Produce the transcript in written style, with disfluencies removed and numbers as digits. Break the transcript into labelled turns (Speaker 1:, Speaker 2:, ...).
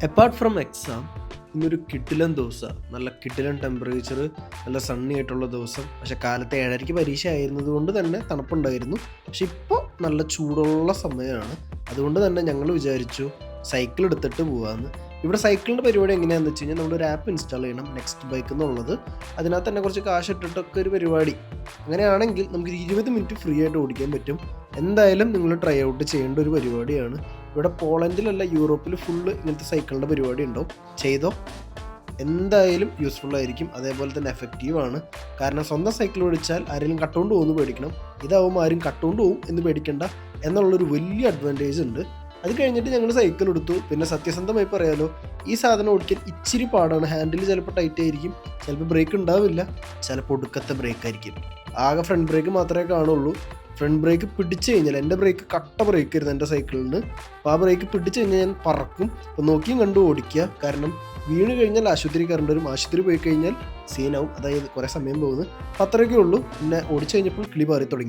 Speaker 1: Apart from exam, ഇന്നൊരു കിടിലൻ ദിവസം, നല്ല കിടിലൻ ടെമ്പറേച്ചർ, നല്ല സണ്ണി ആയിട്ടുള്ള ദിവസം. പക്ഷെ കാലത്തെ 7:30 പരീക്ഷ ആയിരുന്നത് കൊണ്ട് തന്നെ തണുപ്പുണ്ടായിരുന്നു. പക്ഷെ ഇപ്പോൾ നല്ല ചൂടുള്ള സമയമാണ്. അതുകൊണ്ട് തന്നെ ഞങ്ങൾ വിചാരിച്ചു സൈക്കിൾ എടുത്തിട്ട് പോകാമെന്ന്. ഇവിടെ സൈക്കിളിൻ്റെ പരിപാടി എങ്ങനെയാണെന്ന് വെച്ച് കഴിഞ്ഞാൽ നമ്മളൊരു ആപ്പ് ഇൻസ്റ്റാൾ ചെയ്യണം, നെക്സ്റ്റ് ബൈക്ക് എന്നുള്ളത്. അതിനകത്ത് തന്നെ കുറച്ച് കാശ് ഇട്ടിട്ടൊക്കെ ഒരു പരിപാടി. അങ്ങനെയാണെങ്കിൽ നമുക്ക് 20 മിനിറ്റ് ഫ്രീ ആയിട്ട് ഓടിക്കാൻ പറ്റും. എന്തായാലും നിങ്ങൾ ട്രൈ ഔട്ട് ചെയ്യേണ്ട ഒരു പരിപാടിയാണ്. ഇവിടെ പോളണ്ടിലല്ല, യൂറോപ്പിൽ ഫുള്ള് ഇങ്ങനത്തെ സൈക്കിളിൻ്റെ പരിപാടി ഉണ്ടാവും. ചെയ്തോ, എന്തായാലും യൂസ്ഫുൾ ആയിരിക്കും. അതേപോലെ തന്നെ എഫക്റ്റീവാണ്. കാരണം സ്വന്തം സൈക്കിൾ ഓടിച്ചാൽ ആരെങ്കിലും കട്ടുകൊണ്ട് പോകുമെന്ന് പേടിക്കണം, ഇതാവുമ്പോൾ ആരും കട്ടുകൊണ്ട് പോകും എന്ന് പേടിക്കേണ്ട എന്നുള്ളൊരു വലിയ അഡ്വാൻറ്റേജ് ഉണ്ട്. അത് കഴിഞ്ഞിട്ട് ഞങ്ങൾ സൈക്കിൾ എടുത്തു. പിന്നെ സത്യസന്ധമായി പറയാലോ, ഈ സാധനം ഓടിക്കാൻ ഇച്ചിരി പാടാണ്. ഹാൻഡിൽ ചിലപ്പോൾ ടൈറ്റ് ആയിരിക്കും, ചിലപ്പോൾ ബ്രേക്ക് ഉണ്ടാവില്ല, ചിലപ്പോൾ ഒടുക്കത്തെ ബ്രേക്ക് ആയിരിക്കും. ആകെ ഫ്രണ്ട് ബ്രേക്ക് മാത്രമേ കാണുള്ളൂ. ഫ്രണ്ട് ബ്രേക്ക് പിടിച്ചു കഴിഞ്ഞാൽ, എൻ്റെ ബ്രേക്ക് കട്ട ബ്രേക്ക് ആയിരുന്നു എൻ്റെ സൈക്കിളിന്. അപ്പോൾ ആ ബ്രേക്ക് പിടിച്ചു കഴിഞ്ഞാൽ ഞാൻ പറക്കും. അപ്പോൾ നോക്കിയും കണ്ടു ഓടിക്കുക. കാരണം വീണ് കഴിഞ്ഞാൽ ആശുപത്രി കയറേണ്ടി വരും. ആശുപത്രി പോയി കഴിഞ്ഞാൽ സീനാവും, അതായത് കുറേ സമയം പോകുന്നു. അത്രയൊക്കെ ഉള്ളൂ. പിന്നെ ഓടിച്ചു കഴിഞ്ഞപ്പോൾ കിളി പാറി തുടങ്ങി.